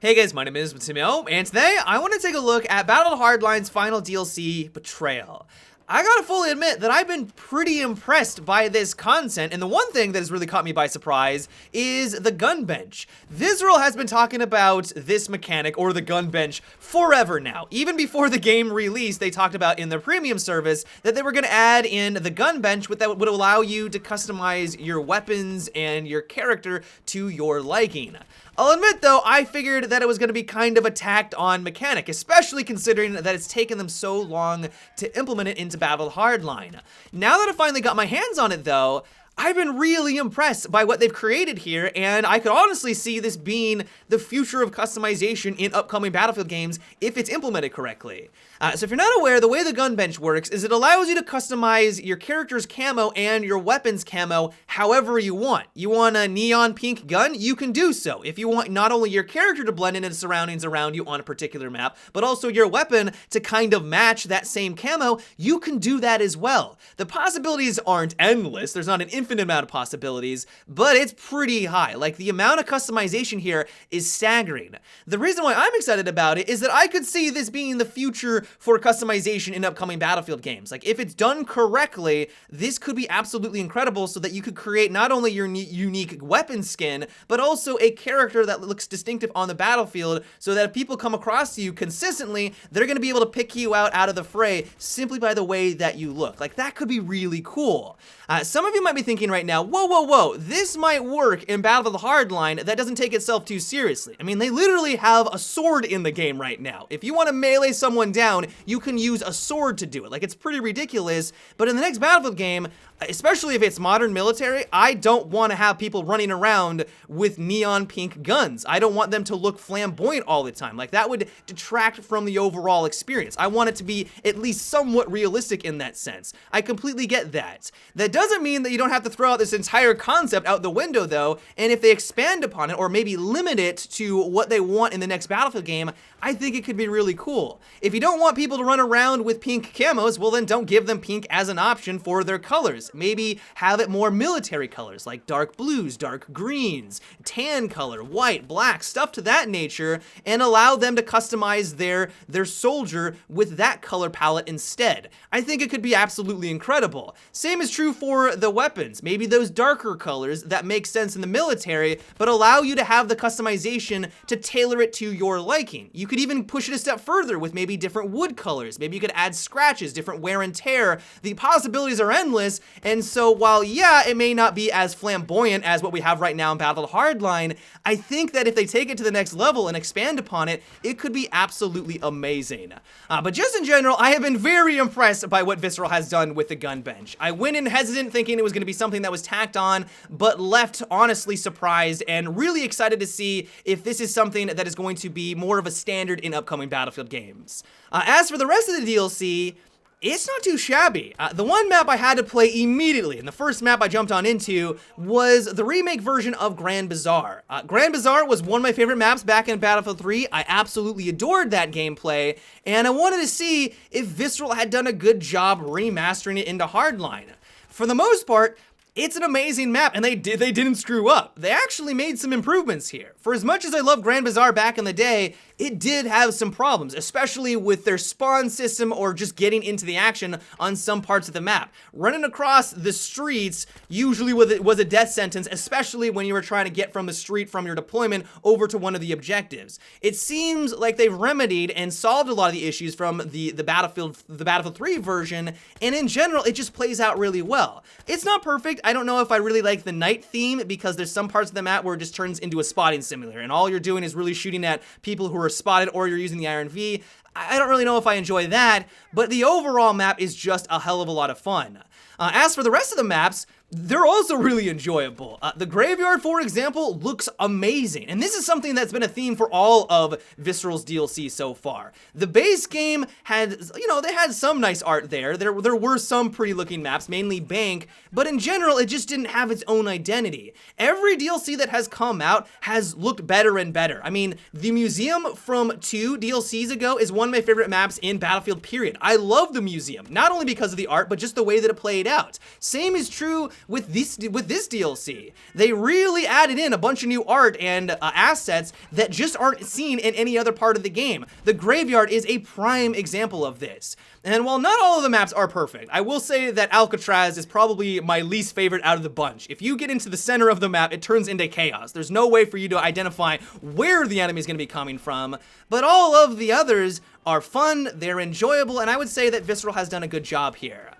Hey guys, my name is Timio, and today I want to take a look at Battlefield Hardline's final DLC, Betrayal. I gotta fully admit that I've been pretty impressed by this content, and the one thing that has really caught me by surprise is the gun bench. Visceral has been talking about this mechanic, or the gun bench, forever now. Even before the game released, they talked about in their premium service that they were gonna add in the gun bench that would allow you to customize your weapons and your character to your liking. I'll admit though, I figured that it was going to be kind of a tacked on mechanic, especially considering that it's taken them so long to implement it into Battlefield Hardline. Now that I finally got my hands on it though, I've been really impressed by what they've created here, and I could honestly see this being the future of customization in upcoming Battlefield games if it's implemented correctly. So if you're not aware, the way the gun bench works is it allows you to customize your character's camo and your weapon's camo however you want. You want a neon pink gun? You can do so. If you want not only your character to blend into the surroundings around you on a particular map, but also your weapon to kind of match that same camo, you can do that as well. The possibilities aren't endless. There's not an infinite amount of possibilities, but it's pretty high. Like, the amount of customization here is staggering. The reason why I'm excited about it is that I could see this being the future for customization in upcoming Battlefield games. Like, if it's done correctly, this could be absolutely incredible so that you could create not only your unique weapon skin, but also a character that looks distinctive on the battlefield so that if people come across you consistently, they're going to be able to pick you out of the fray simply by the way that you look. Like, that could be really cool. Some of you might be thinking right now, whoa, this might work in Battlefield Hardline that doesn't take itself too seriously. I mean, they literally have a sword in the game right now. If you want to melee someone down, you can use a sword to do it. Like, it's pretty ridiculous, but in the next Battlefield game, especially if it's modern military, I don't want to have people running around with neon pink guns. I don't want them to look flamboyant all the time. Like, that would detract from the overall experience. I want it to be at least somewhat realistic in that sense. I completely get that. That doesn't mean that you don't have to throw out this entire concept out the window though, and if they expand upon it or maybe limit it to what they want in the next Battlefield game, I think it could be really cool. If you don't want people to run around with pink camos, well then don't give them pink as an option for their colors. Maybe have it more military colors like dark blues, dark greens, tan color, white, black, stuff to that nature, and allow them to customize their soldier with that color palette instead. I think it could be absolutely incredible. Same is true for the weapons. Maybe those darker colors that make sense in the military, but allow you to have the customization to tailor it to your liking. You could even push it a step further with maybe different wood colors. Maybe you could add scratches, different wear and tear. The possibilities are endless, and so while, yeah, it may not be as flamboyant as what we have right now in Battlefield Hardline, I think that if they take it to the next level and expand upon it, it could be absolutely amazing. But just in general, I have been very impressed by what Visceral has done with the gun bench. I went in hesitant thinking it was going to be something that was tacked on, but left honestly surprised and really excited to see if this is something that is going to be more of a standard in upcoming Battlefield games. As for the rest of the DLC, it's not too shabby. The one map I had to play immediately, and the first map I jumped on into, was the remake version of Grand Bazaar. Grand Bazaar was one of my favorite maps back in Battlefield 3. I absolutely adored that gameplay, and I wanted to see if Visceral had done a good job remastering it into Hardline. For the most part, it's an amazing map, and they didn't screw up. They actually made some improvements here. For as much as I loved Grand Bazaar back in the day, it did have some problems, especially with their spawn system or just getting into the action on some parts of the map. Running across the streets usually was a death sentence, especially when you were trying to get from the street from your deployment over to one of the objectives. It seems like they've remedied and solved a lot of the issues from the Battlefield 3 version, and in general, it just plays out really well. It's not perfect. I don't know if I really like the night theme because there's some parts of the map where it just turns into a spotting simulator, and all you're doing is really shooting at people who are spotted, or you're using the Iron V. I don't really know if I enjoy that, but the overall map is just a hell of a lot of fun. As for the rest of the maps, they're also really enjoyable. The graveyard, for example, looks amazing. And this is something that's been a theme for all of Visceral's DLC so far. The base game had, they had some nice art there. There were some pretty looking maps, mainly Bank, but in general, it just didn't have its own identity. Every DLC that has come out has looked better and better. I mean, the museum from 2 DLCs ago is one of my favorite maps in Battlefield, period. I love the museum, not only because of the art, but just the way that it played out. Same is true with this DLC. They really added in a bunch of new art and assets that just aren't seen in any other part of the game. The graveyard is a prime example of this. And while not all of the maps are perfect, I will say that Alcatraz is probably my least favorite out of the bunch. If you get into the center of the map, it turns into chaos. There's no way for you to identify where the enemy is going to be coming from, but all of the others are fun, they're enjoyable, and I would say that Visceral has done a good job here.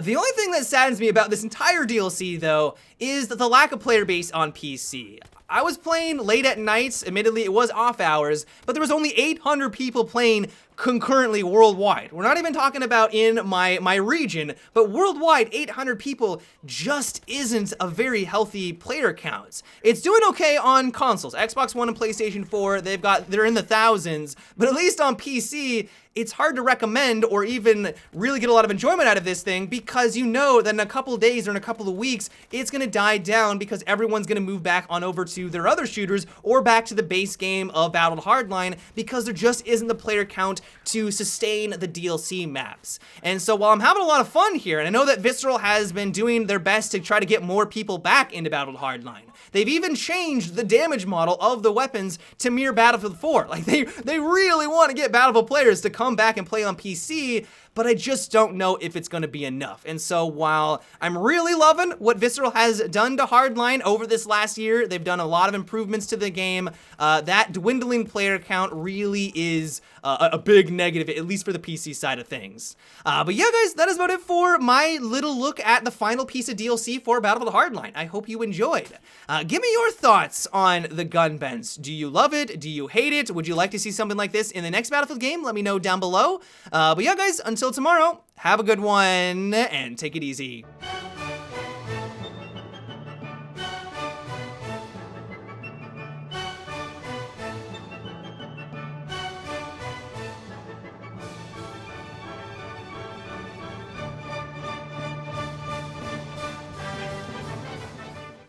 The only thing that saddens me about this entire DLC, though, is the lack of player base on PC. I was playing late at nights, admittedly it was off hours, but there was only 800 people playing concurrently worldwide. We're not even talking about in my region, but worldwide, 800 people just isn't a very healthy player count. It's doing okay on consoles, Xbox One and PlayStation 4, they're in the thousands, but at least on PC, it's hard to recommend or even really get a lot of enjoyment out of this thing because you know that in a couple of days or in a couple of weeks, it's gonna die down because everyone's gonna move back on over to their other shooters or back to the base game of Battlefield Hardline because there just isn't the player count to sustain the DLC maps. And so while I'm having a lot of fun here, and I know that Visceral has been doing their best to try to get more people back into Battlefield Hardline, they've even changed the damage model of the weapons to mirror Battlefield 4. Like they really want to get Battlefield players to come back and play on PC, but I just don't know if it's gonna be enough. And so while I'm really loving what Visceral has done to Hardline over this last year, they've done a lot of improvements to the game, that dwindling player count really is a big negative, at least for the PC side of things. But yeah, guys, that is about it for my little look at the final piece of DLC for Battlefield Hardline. I hope you enjoyed. Give me your thoughts on the gun bends. Do you love it? Do you hate it? Would you like to see something like this in the next Battlefield game? Let me know down below. But yeah, guys, until tomorrow, have a good one and take it easy.